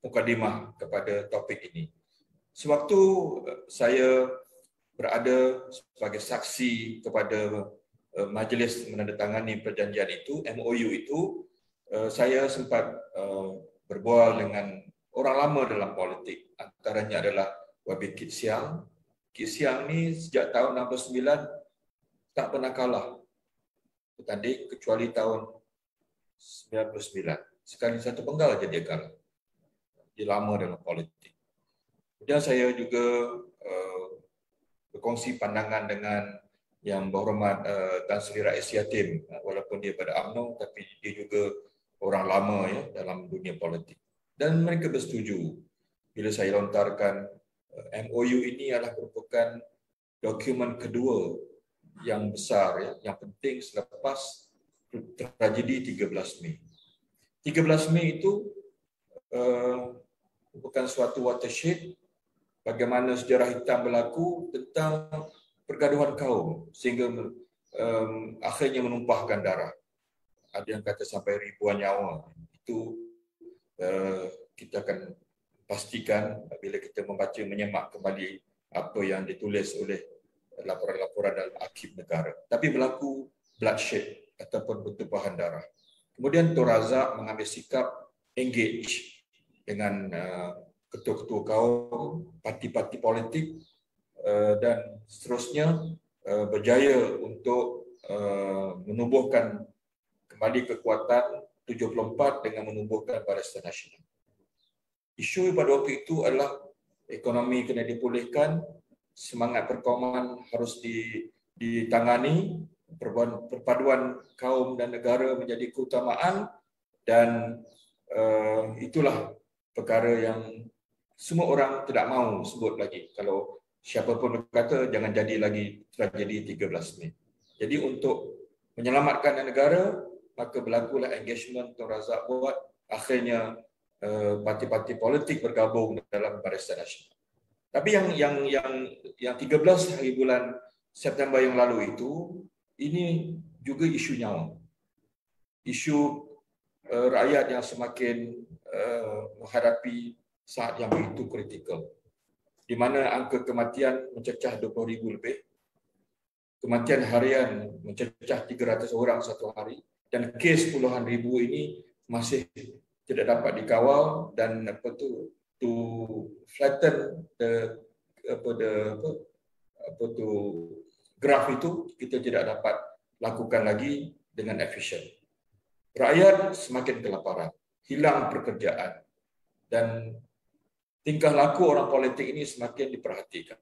mukadimah kepada topik ini. Sewaktu saya berada sebagai saksi kepada majlis menandatangani perjanjian itu, MOU itu, saya sempat berbual dengan orang lama dalam politik. Antaranya adalah YB Kit Siang. Kit Siang ni sejak tahun 69 tak pernah kalah bertanding kecuali tahun 99. Sekali satu penggal aja dia kalah. Dia lama dalam politik. Kemudian saya juga berkongsi pandangan dengan yang berhormat Tan Sri Rais Yatim, walaupun dia pada UMNO tapi dia juga orang lama ya dalam dunia politik. Dan mereka bersetuju bila saya lontarkan MOU ini adalah merupakan dokumen kedua yang besar ya, yang penting selepas tragedi 13 Mei. 13 Mei itu merupakan suatu watershed bagaimana sejarah hitam berlaku tentang pergaduhan kaum sehingga akhirnya menumpahkan darah. Ada yang kata sampai ribuan nyawa. Itu kita akan pastikan bila kita membaca menyemak kembali apa yang ditulis oleh laporan-laporan dalam arsip negara. Tapi berlaku bloodshed ataupun bertumpahan darah. Kemudian Tun Razak mengambil sikap engage dengan ketua-ketua kaum, parti-parti politik dan seterusnya berjaya untuk menubuhkan kembali kekuatan 74 dengan menubuhkan Barisan Nasional. Isu pada waktu itu adalah ekonomi kena dipulihkan, semangat perkauman harus ditangani, perpaduan kaum dan negara menjadi keutamaan dan itulah perkara yang semua orang tidak mahu sebut lagi. Kalau siapa pun berkata jangan jadi lagi tragedi 13 Mei. Jadi untuk menyelamatkan negara, maka berlakulah engagement Tun Razak buat, akhirnya parti-parti politik bergabung dalam Barisan Nasional. Tapi yang 13 hari bulan September yang lalu itu, ini juga isu nyawa. Isu rakyat yang semakin menghadapi saat yang begitu kritikal. Di mana angka kematian mencecah 20,000 lebih. Kematian harian mencecah 300 orang satu hari. Dan kes puluhan ribu ini masih tidak dapat dikawal dan to flatten graf itu kita tidak dapat lakukan lagi dengan efisien. Rakyat semakin kelaparan, hilang pekerjaan dan tingkah laku orang politik ini semakin diperhatikan.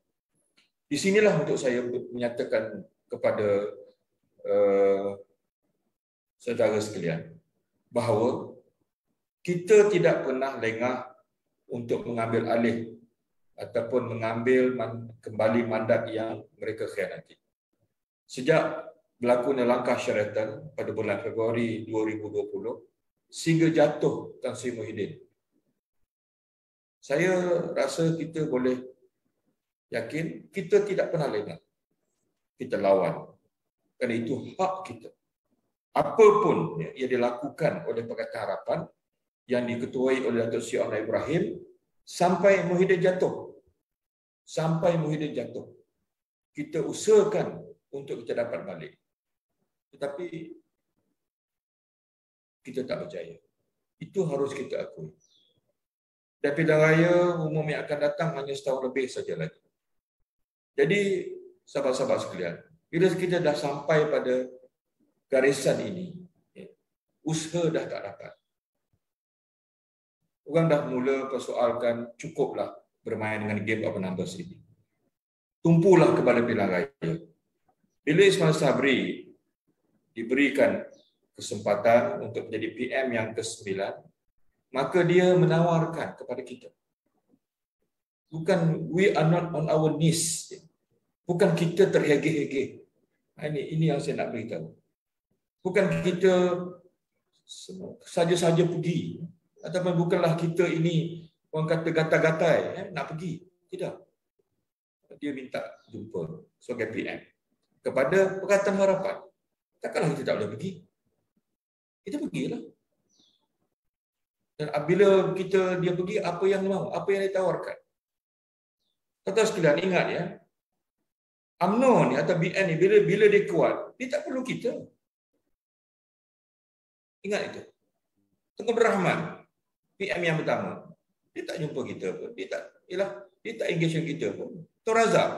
Di sinilah untuk saya menyatakan kepada saudara sekalian bahawa kita tidak pernah lengah untuk mengambil alih ataupun mengambil kembali mandat yang mereka khianati. Sejak berlakunya langkah Sheraton pada bulan Februari 2020 sehingga jatuh Tan Sri Muhyiddin, saya rasa kita boleh yakin kita tidak pernah lengah. Kita lawan. Kerana itu hak kita. Apapun yang dilakukan oleh Pakatan Harapan yang diketuai oleh Datuk Seri Anwar Ibrahim sampai Muhyiddin jatuh. Sampai Muhyiddin jatuh. Kita usahakan untuk kita dapat balik. Tetapi kita tak berjaya. Itu harus kita akui. Dan pilihan raya umum yang akan datang hanya setahun lebih saja lagi. Jadi, sahabat-sahabat sekalian, bila kita dah sampai pada garisan ini, usaha dah tak dapat. Orang dah mula persoalkan cukuplah bermain dengan game of numbers ini. Tumpulah kepada pilihan raya. Bila Ismail Sabri diberikan kesempatan untuk menjadi PM yang ke-9, maka dia menawarkan kepada kita. Bukan we are not on our knees. Bukan kita terhege-hege. Ini yang saya nak beritahu. Bukan kita saja-saja pergi. Ataupun bukanlah kita ini orang kata gatai-gatai nak pergi. Tidak. Dia minta jumpa sebagai PM kepada Pakatan Harapan. Takkanlah kita tak boleh pergi. Kita pergilah. Dan apabila dia pergi, apa yang mau, apa yang ditawarkan. Tuan-tuan sekalian ingat ya, UMNO ni atau BN ni bila dia kuat, dia tak perlu kita. Ingat itu. Tengku Abdul Rahman, PM yang pertama, dia tak jumpa kita pun. Dia tak engage dengan kita pun. Tuan Razak,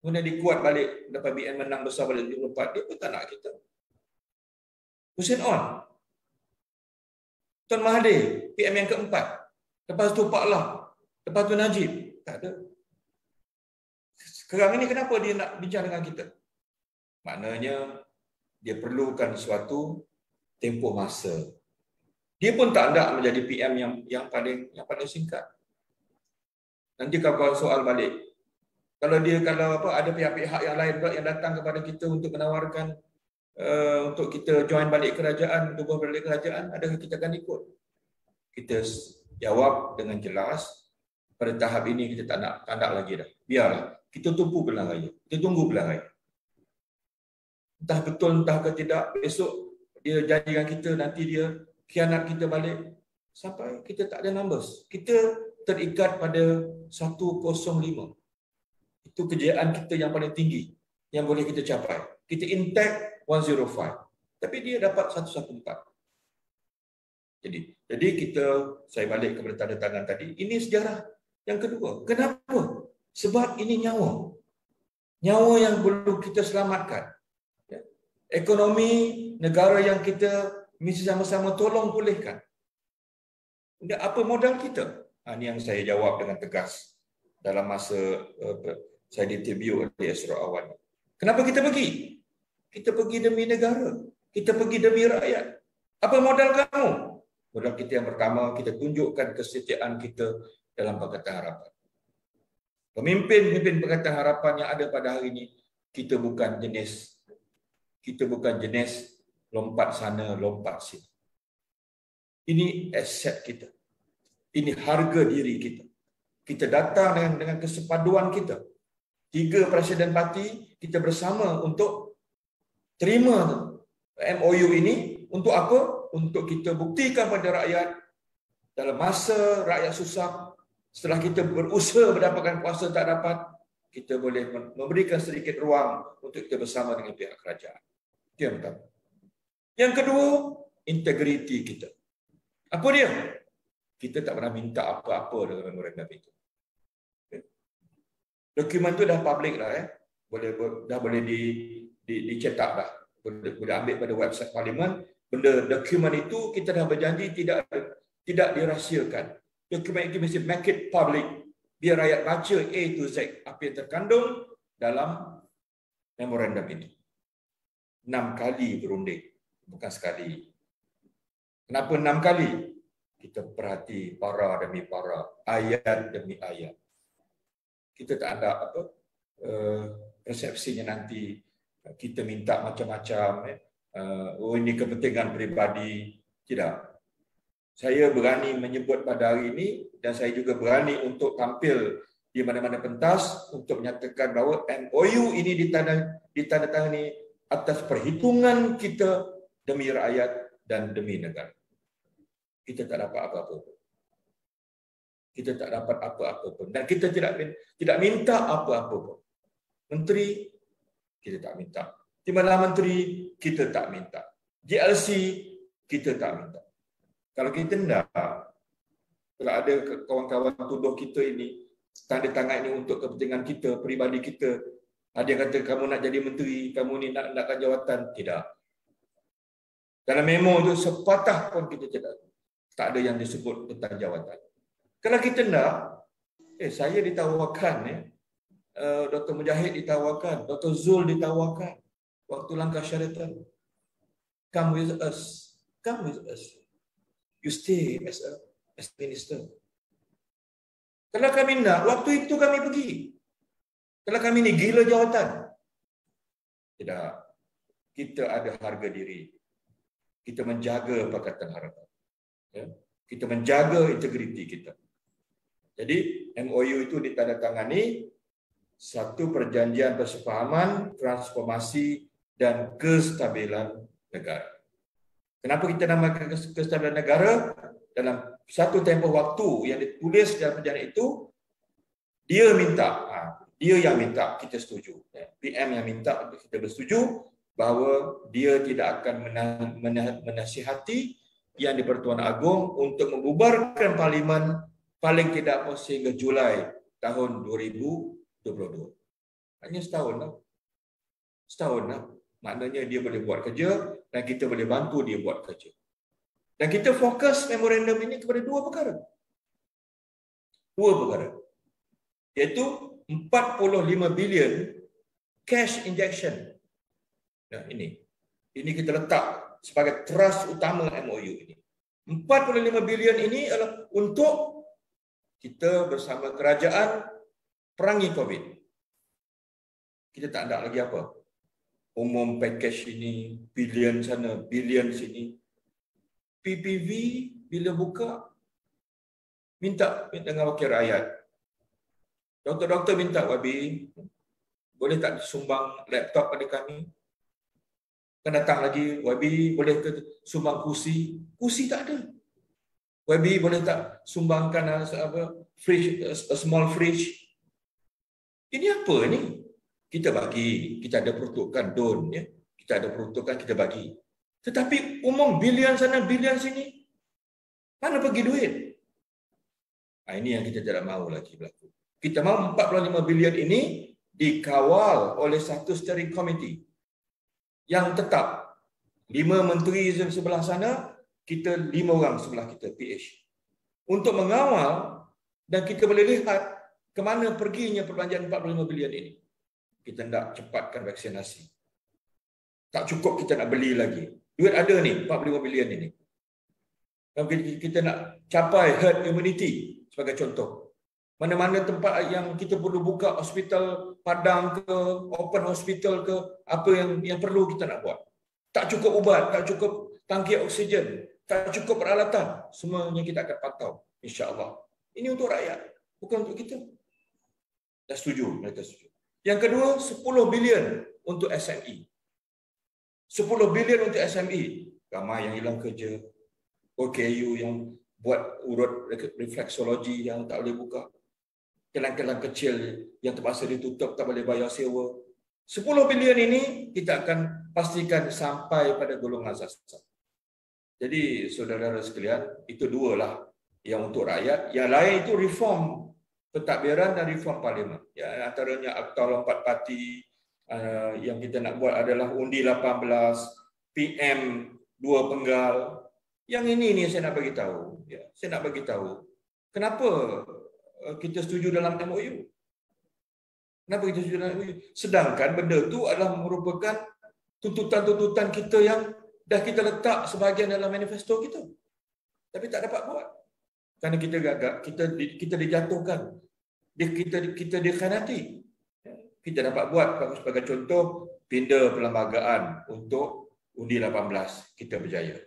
kemudian dia kuat balik, dapat BN menang besar balik 74, dia pun tak nak kita. Hussein On, Tuan Mahathir, PM yang keempat. Lepas tu Pak Lah, lepas tu Najib. Tak ada. Sekarang ini kenapa dia nak bincang dengan kita? Maknanya dia perlukan suatu tempoh masa. Dia pun tak nak menjadi PM yang paling singkat. Nanti kawan-kawan soal balik. Kalau ada pihak-pihak yang lain yang datang kepada kita untuk menawarkan untuk kita join balik kerajaan, tubuh balik kerajaan, adakah kita akan ikut? Kita jawab dengan jelas, pada tahap ini kita tak nak lagi dah. Biarlah, kita tunggu pilihan raya. Kita tunggu pilihan raya. Entah betul, entah ke tidak, besok dia janjikan kita, nanti dia khianat kita balik. Sampai kita tak ada numbers. Kita terikat pada 105. Itu kejayaan kita yang paling tinggi yang boleh kita capai. Kita intact 105. Tapi dia dapat 114. Jadi saya balik kepada tanda tangan tadi, ini sejarah yang kedua. Kenapa? Sebab ini nyawa. Nyawa yang perlu kita selamatkan. Ekonomi negara yang kita mesti sama-sama tolong pulihkan. Apa modal kita? Ini yang saya jawab dengan tegas dalam masa saya diinterview oleh Esra Awan. Kenapa kita pergi? Kita pergi demi negara. Kita pergi demi rakyat. Apa modal kamu? Modal kita yang pertama, kita tunjukkan kesetiaan kita dalam Pakatan Harapan. Pemimpin Pakatan Harapan yang ada pada hari ini, kita bukan jenis lompat sana, lompat sini. Ini aset kita. Ini harga diri kita. Kita datang dengan kesepaduan kita. 3 presiden parti, kita bersama untuk terima MOU ini. Untuk apa? Untuk kita buktikan pada rakyat dalam masa rakyat susah, setelah kita berusaha mendapatkan kuasa tak dapat, kita boleh memberikan sedikit ruang untuk kita bersama dengan pihak kerajaan. Itu yang pertama. Yang kedua, integriti kita. Apa dia? Kita tak pernah minta apa-apa dengan memorandum itu. Dokumen itu dah public dah, dah boleh dicetak dah. Boleh ambil pada website Parlimen. Dokumen itu kita dah berjanji tidak dirahsiakan. Dokumen itu mesti make it public. Biar rakyat baca A to Z apa yang terkandung dalam memorandum itu. 6 kali berunding, bukan sekali. Kenapa 6 kali? Kita perhati para demi para, ayat demi ayat. Kita tak ada persepsinya nanti kita minta macam-macam. Ini kepentingan peribadi. Tidak. Saya berani menyebut pada hari ini dan saya juga berani untuk tampil di mana-mana pentas untuk menyatakan bahawa MOU ini ditandatangani atas perhitungan kita demi rakyat dan demi negara. Kita tak dapat apa-apa pun. Kita tak dapat apa-apa pun. Dan kita tidak minta apa-apa pun. Menteri, kita tak minta. Timbalan Menteri, kita tak minta. GLC, kita tak minta. Kalau kita tidak, kalau ada kawan-kawan tuduh kita ini, tanda tangan ini untuk kepentingan kita, peribadi kita, ada yang kata kamu nak jadi menteri, kamu ni nakkan jawatan. Tidak. Dalam memo itu sepatah pun kita tak ada yang disebut tentang jawatan. Kalau kita nak, saya ditawarkan, Dr. Mujahid ditawarkan, Dr. Zul ditawarkan, waktu langkah syaratan. Come with us. Come with us. You stay as minister. Kalau kami nak, waktu itu kami pergi. Kalau kami ni gila jawatan. Tidak. Kita ada harga diri. Kita menjaga Pakatan Harapan. Ya. Kita menjaga integriti kita. Jadi MOU itu ditandatangani satu perjanjian persefahaman, transformasi dan kestabilan negara. Kenapa kita namakan kestabilan negara? dalam satu tempoh waktu yang ditulis dalam perjanjian itu, dia yang minta, kita setuju. PM yang minta, kita bersetuju bahawa dia tidak akan menasihati Yang di-Pertuan Agong untuk membubarkan Parlimen paling tidak sehingga Julai tahun 2022. Hanya setahun lah. Setahun lah. Maknanya dia boleh buat kerja dan kita boleh bantu dia buat kerja. Dan kita fokus memorandum ini kepada dua perkara. Iaitu 45 bilion cash injection. Nah, ini kita letak sebagai trust utama MOU ini. 45 bilion ini adalah untuk kita bersama kerajaan perangi COVID. Kita tak ada lagi apa. Umum package ini, bilion sana, bilion sini. PPV bila buka, minta dengan wakil rakyat. Doktor-doktor minta, Wabi, boleh tak sumbang laptop pada kami? Kan datang lagi, Wabi boleh ke sumbang kursi? Kursi tak ada. Wabi boleh tak sumbangkan fridge, a small fridge? Ini apa ni? Kita bagi, kita ada peruntukan don, ya. Kita ada peruntukan, kita bagi. Tetapi umum bilion sana, bilion sini, mana pergi duit? Ini yang kita tidak mahu lagi berlaku. Kita mahu 45 bilion ini dikawal oleh satu steering committee yang tetap. 5 menteri sebelah sana, kita 5 orang sebelah kita, PH. Untuk mengawal dan kita boleh lihat ke mana perginya perbelanjaan 45 bilion ini. Kita nak cepatkan vaksinasi. Tak cukup kita nak beli lagi. Duit ada ni, 45 bilion ini. Dan kita nak capai herd immunity sebagai contoh. Mana-mana tempat yang kita perlu buka hospital padang ke, open hospital ke, apa yang perlu kita nak buat. Tak cukup ubat, tak cukup tangki oksigen, tak cukup peralatan. Semuanya kita akan pantau, insya-Allah. Ini untuk rakyat, bukan untuk kita. Dah setuju, mereka setuju. Yang kedua, 10 bilion untuk SME. 10 bilion untuk SME. Ramai yang hilang kerja. OKU yang buat urut refleksologi yang tak boleh buka. Kelang-kelang kecil yang terpaksa ditutup, tak boleh bayar sewa. 10 bilion ini kita akan pastikan sampai pada golongan asas. Jadi, saudara-saudara sekalian, itu dua lah yang untuk rakyat. Yang lain itu reform pentadbiran dan reform parlimen. Ya, antaranya Akta Lompat Parti, yang kita nak buat adalah undi 18, PM 2 penggal. Yang ini saya nak bagi tahu. Ya, saya nak bagi tahu. Kenapa kita setuju dalam MOU? Kenapa kita setuju dalam MOU? Sedangkan benda itu adalah merupakan tuntutan-tuntutan kita yang dah kita letak sebahagian dalam manifesto kita. Tapi tak dapat buat. Kerana kita gagal, kita dijatuhkan. Kita dikhianati. Kita dapat buat sebagai contoh pindah perlembagaan untuk undi 18, kita berjaya.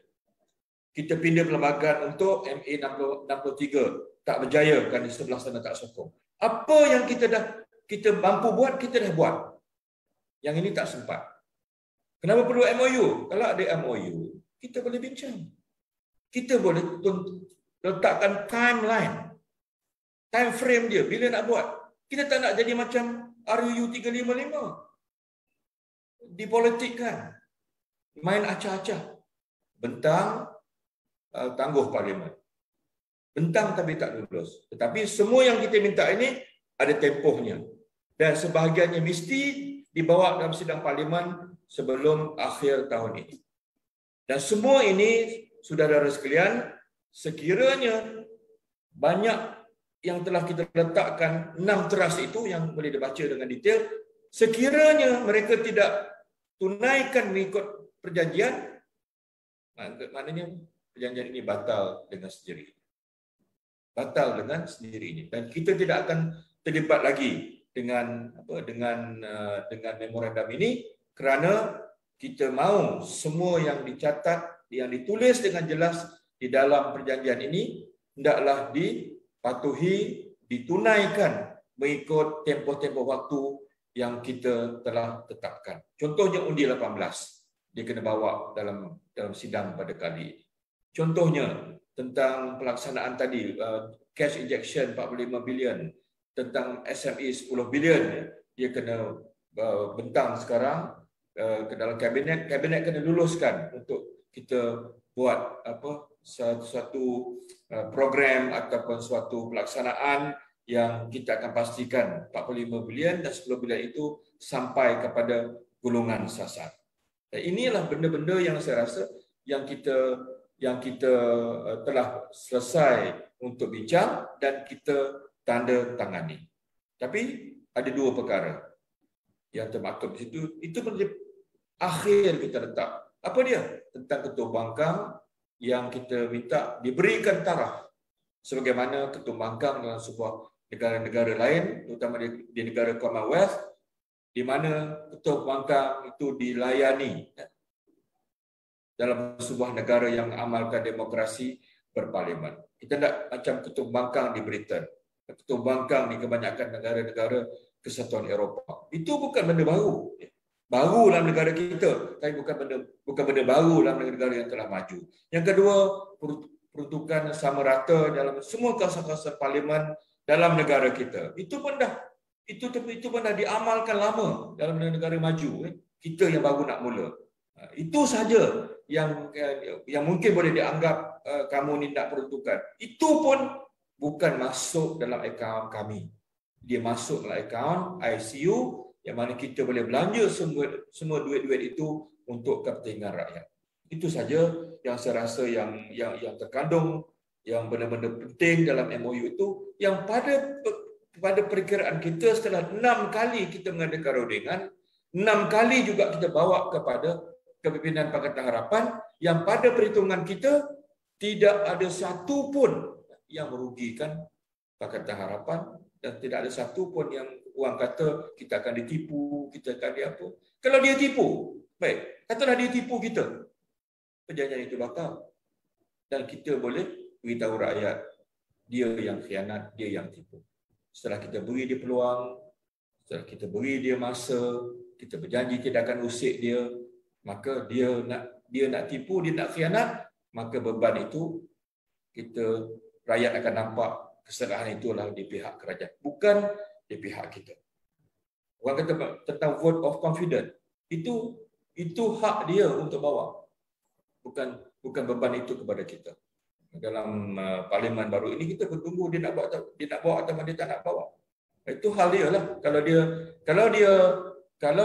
Kita pindah perlembagaan untuk MA 63, tak berjaya kerana sebelah sana tak sokong. Apa yang kita mampu buat, kita dah buat. Yang ini tak sempat. Kenapa perlu MOU? Kalau ada MOU, kita boleh bincang. Kita boleh letakkan timeline. Time frame dia, bila nak buat. Kita tak nak jadi macam RUU 355. Dipolitikkan. Main acah-acah. Bentang, tangguh parlimen. Bentang tapi tak lulus. Tetapi semua yang kita minta ini ada tempohnya. Dan sebahagiannya mesti dibawa dalam sidang parlimen sebelum akhir tahun ini. Dan semua ini, saudara-saudara sekalian, sekiranya banyak yang telah kita letakkan 6 trust itu yang boleh dibaca dengan detail, sekiranya mereka tidak tunaikan mengikut perjanjian, maknanya perjanjian ini batal dengan sendiri. Batal dengan sendirinya. Dan kita tidak akan terlibat lagi dengan memorandum ini kerana kita mahu semua yang dicatat, yang ditulis dengan jelas di dalam perjanjian ini hendaklah dipatuhi, ditunaikan mengikut tempoh-tempoh waktu yang kita telah tetapkan. Contohnya undi 18, dia kena bawa dalam sidang pada kali ini. Contohnya tentang pelaksanaan tadi, cash injection 45 bilion, tentang SME 10 bilion, dia kena bentang sekarang ke dalam kabinet kena luluskan untuk kita buat suatu program ataupun suatu pelaksanaan yang kita akan pastikan 45 bilion dan 10 bilion itu sampai kepada golongan sasar. Dan inilah benda-benda yang saya rasa yang kita telah selesai untuk bincang dan kita tanda tangani. Tapi ada dua perkara yang termaktub di situ, itu menjadi akhir kita letak. Apa dia? Tentang ketua bangkang yang kita minta diberikan taraf sebagaimana ketua bangkang dalam sebuah negara-negara lain, terutama di negara Commonwealth, di mana ketua bangkang itu dilayani dalam sebuah negara yang amalkan demokrasi berparlimen. Kita tak macam ketua bangkang di Britain, ketua bangkang di kebanyakan negara-negara Kesatuan Eropah. Itu bukan benda baru. Baru dalam negara kita, tapi bukan benda baru dalam negara yang telah maju. Yang kedua, peruntukan sama rata dalam semua kawasan-kawasan parlimen dalam negara kita. Itu pun dah diamalkan lama dalam negara maju. Kita yang baru nak mula. Itu saja yang mungkin boleh dianggap kamu ni tak peruntukan. Itu pun bukan masuk dalam akaun kami. Dia masuk dalam akaun ICU yang mana kita boleh belanja semua duit-duit itu untuk kepentingan rakyat. Itu saja yang saya rasa yang terkandung, yang benar-benar penting dalam MOU itu, yang pada perkiraan kita setelah 6 kali kita mengadakan rundingan, 6 kali juga kita bawa kepada kepimpinan Pakatan Harapan, yang pada perhitungan kita tidak ada satu pun yang merugikan Pakatan Harapan dan tidak ada satu pun yang orang kata kita akan ditipu, kita akan apa. Kalau dia tipu, baik, katalah dia tipu kita, perjanjian itu batal. Dan kita boleh beritahu rakyat, dia yang khianat, dia yang tipu. Setelah kita beri dia peluang, setelah kita beri dia masa, kita berjanji tidak akan usik dia, maka dia nak tipu, dia nak khianat, maka beban itu rakyat akan nampak kesalahan itulah di pihak kerajaan, bukan di pihak kita. Orang kata tentang vote of confidence, itu hak dia untuk bawa, bukan beban itu kepada kita. Dalam parlimen baru ini kita bertunggu dia nak bawa atau dia tak nak bawa. Itu hal dia lah. Kalau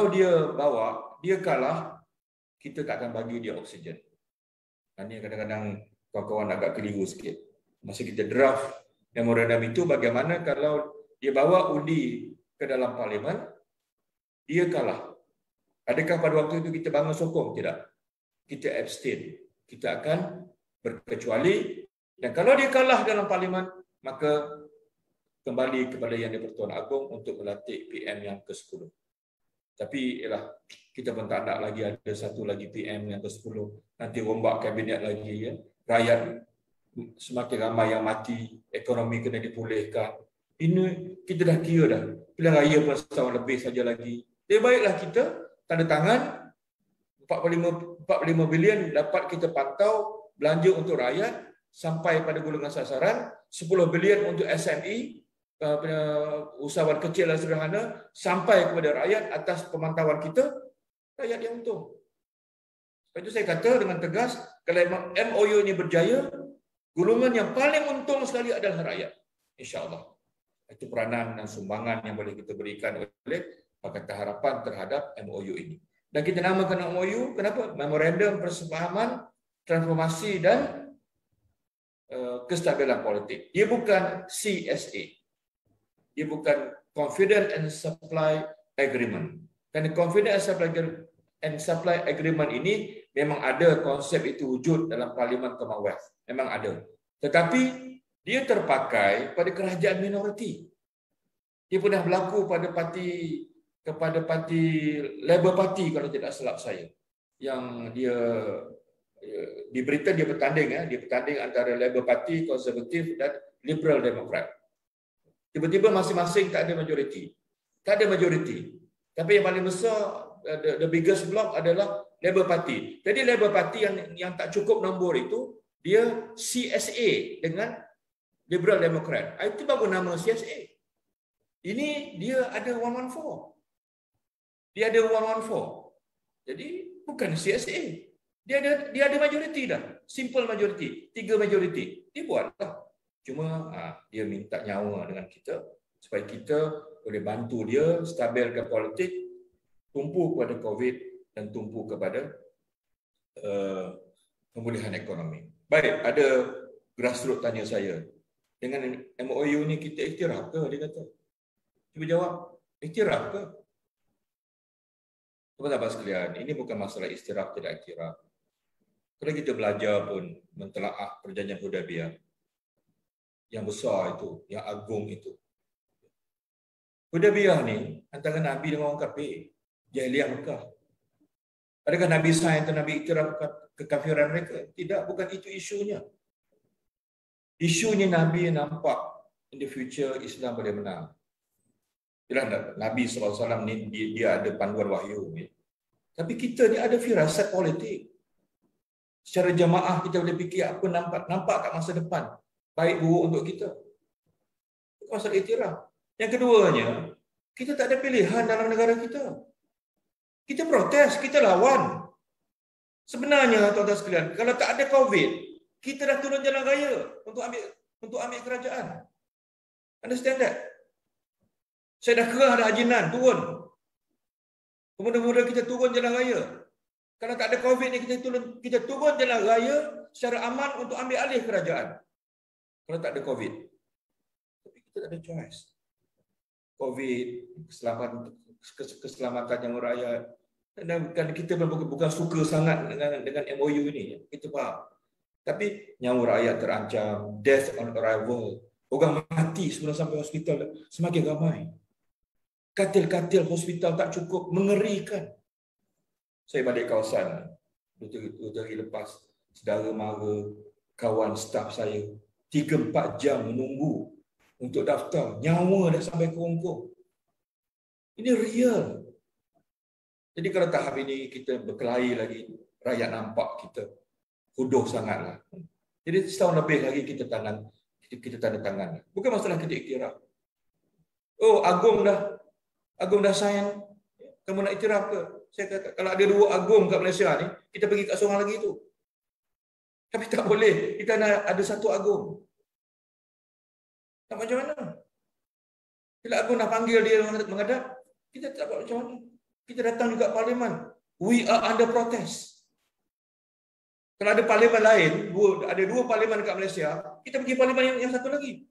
dia bawa, dia kalah, kita tak akan bagi dia oksigen. Ini kadang-kadang kawan-kawan agak keliru sikit. Masa kita draft memorandum itu, bagaimana kalau dia bawa undi ke dalam parlimen, dia kalah. Adakah pada waktu itu kita bangun sokong? Tidak. Kita abstain. Kita akan berkecuali, dan kalau dia kalah dalam parlimen, maka kembali kepada Yang di-Pertuan Agong untuk melantik PM yang ke-10. Tapi kita pun tak nak lagi ada satu lagi PM yang ke-10. Nanti rombak kabinet lagi, ya. Rakyat semakin ramai yang mati, ekonomi kena dipulihkan. Ini kita dah kira dah. Pilihan raya pun setahun lebih saja lagi. Jadi baiklah kita tanda tangan 45 bilion dapat kita pantau belanja untuk rakyat sampai pada golongan sasaran, 10 bilion untuk SME, usahawan kecil dan sederhana, sampai kepada rakyat atas pemantauan kita, rakyat yang untung. Sebab itu saya kata dengan tegas, kalau MOU ini berjaya, golongan yang paling untung sekali adalah rakyat. InsyaAllah. Itu peranan dan sumbangan yang boleh kita berikan oleh Pakatan Harapan terhadap MOU ini. Dan kita namakan MOU, kenapa? Memorandum Persefahaman, Transformasi dan Kestabilan Politik. Dia bukan CSA. Dia bukan Confidence and Supply Agreement. Kerana Confidence and Supply Agreement ini memang ada konsep itu wujud dalam Parlimen Commonwealth. Memang ada. Tetapi dia terpakai pada kerajaan minoriti. Dia pernah berlaku pada parti Labour Party kalau tidak silap saya. Yang dia di Britain dia bertanding antara Labour Party, Konservatif dan Liberal Democrat. Tiba-tiba masing-masing tak ada majoriti. Tapi yang paling besar, the biggest block adalah Labour Party. Jadi Labour Party yang tak cukup nombor itu, dia CSA dengan Liberal Democrat. Itu baru nama CSA. Ini dia ada 114. Dia ada 114. Jadi bukan CSA. Dia ada majoriti dah. Simple majority. 3 majoriti. Dia buatlah. Cuma dia minta nyawa dengan kita supaya kita boleh bantu dia stabilkan politik, tumpu kepada COVID dan tumpu kepada pemulihan ekonomi. Baik, ada grassroots tanya saya. Dengan MOU ni kita iktiraf ke? Dia kata. Cuba jawab. Iktiraf ke? Teman-teman sekalian, ini bukan masalah iktiraf tidak iktiraf. Kalau kita belajar pun mentelaah perjanjian Hudaibiyah yang besar itu, yang agung itu. Hudaibiyah ni antara Nabi dengan orang kafir, Jahiliyah Mekah. Adakah Nabi sign atau Nabi iktiraf kekafiran mereka? Tidak, bukan itu isunya. Isunya Nabi nampak in the future Islam boleh menang. Bila Nabi SAW ni dia ada panduan wahyu. Tapi kita ni ada firasat politik. Secara jamaah kita boleh fikir apa nampak kat masa depan. Baik buruk untuk kita. Itu masalah iktiraf. Yang keduanya, kita tak ada pilihan dalam negara kita. Kita protes, kita lawan. Sebenarnya tuan-tuan sekalian, kalau tak ada COVID, kita dah turun jalan raya untuk ambil kerajaan. Understand that? Saya dah kerah dah hajinan, turun. Kemudian kita turun jalan raya. Kalau tak ada COVID ni, kita turun jalan raya secara aman untuk ambil alih kerajaan. Kalau tak ada COVID. Tapi kita tak ada choice. COVID, keselamatan yang rakyat. Dan kita bukan suka sangat dengan MOU ini. Kita faham. Tapi nyawa rakyat terancam, death on arrival. Orang mati sebelum sampai hospital semakin ramai. Katil-katil hospital tak cukup, mengerikan. Saya balik kawasan 2 hari lepas, saudara mara, kawan staf saya 3-4 jam menunggu untuk daftar. Nyawa dah sampai kerongkong. Ini real. Jadi kalau tahap ini kita berkelahi lagi, rakyat nampak kita huduh sangatlah. Jadi setahun lebih lagi kita tanda tangan. Bukan masalah kita iktiraf. Oh, Agung dah sign. Kamu nak iktiraf ke? Saya kata, kalau ada 2 agung kat Malaysia ni, kita pergi kat seorang lagi tu. Tapi tak boleh. Kita nak ada 1 agung. Tak macam mana? Bila agung dah panggil dia menghadap, kita tak buat macam mana? Kita datang juga parlimen. We are under protest. Kalau ada parlimen lain, ada 2 parlimen kat Malaysia, kita pergi parlimen yang satu lagi.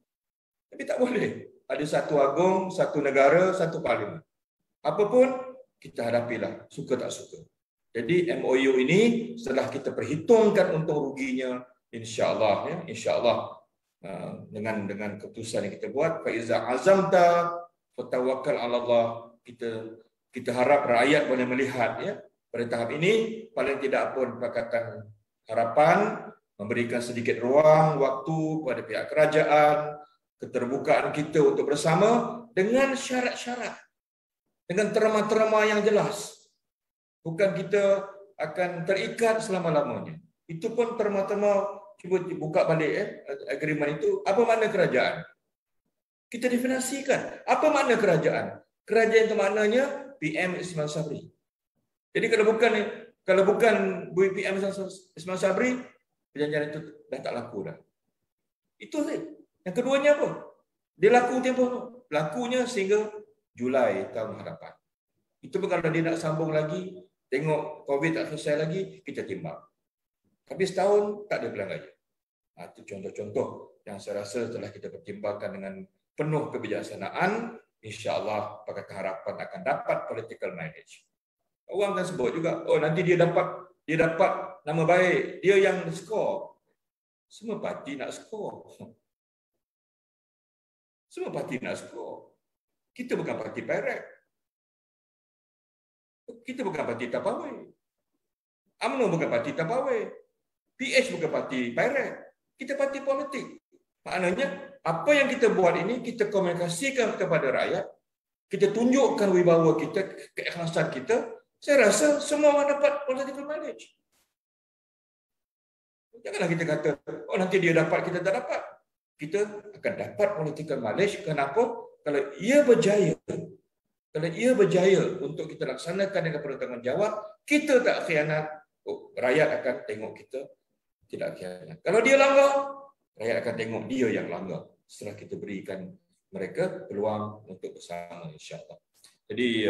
Tapi tak boleh. Ada 1 agung, 1 negara, 1 parlimen. Apapun, kita hadapilah, suka tak suka. Jadi MOU ini setelah kita perhitungkan untung ruginya, insya-Allah dengan keputusan yang kita buat, fa iza azamta fatawakkal 'ala Allah, kita harap rakyat boleh melihat pada tahap ini paling tidak pun Pakatan Harapan memberikan sedikit ruang waktu kepada pihak kerajaan, keterbukaan kita untuk bersama dengan syarat-syarat, dengan terma-terma yang jelas. Bukan kita akan terikat selama-lamanya. Itu pun terma-terma, cuba buka balik agreement itu. Apa makna kerajaan? Kita definisikan. Apa makna kerajaan? Kerajaan itu maknanya PM Ismail Sabri. Jadi kalau bukan PM Ismail Sabri, perjanjian itu dah tak laku dah. Itu saja. Yang keduanya apa? Dia laku tempoh tu. Lakunya sehingga Julai tahun hadapan. Itu pun kalau dia nak sambung lagi, tengok COVID tak selesai lagi, kita timbang. Tapi setahun tak ada pelanggan. Itu contoh-contoh yang saya rasa setelah kita pertimbangkan dengan penuh kebijaksanaan, insya-Allah Pakatan Harapan akan dapat political mileage. Orang akan sebut juga, oh nanti dia dapat nama baik, dia yang skor. Semua parti nak skor. Semua parti nak skor. Kita bukan parti Perak. Kita bukan parti Tapawai. UMNO bukan parti Tapawai. PH bukan parti Perak. Kita parti politik. Maknanya, apa yang kita buat ini, kita komunikasikan kepada rakyat, kita tunjukkan wibawa kita, keikhlasan kita, saya rasa semua orang dapat political mileage. Janganlah kita kata, oh nanti dia dapat, kita tak dapat. Kita akan dapat political mileage. Kenapa? Kalau ia berjaya untuk kita laksanakan dengan penuh tanggungjawab, kita tak khianat, rakyat akan tengok kita tidak khianat. Kalau dia langgar, rakyat akan tengok dia yang langgar. Setelah kita berikan mereka peluang untuk bersama, insya-Allah. Jadi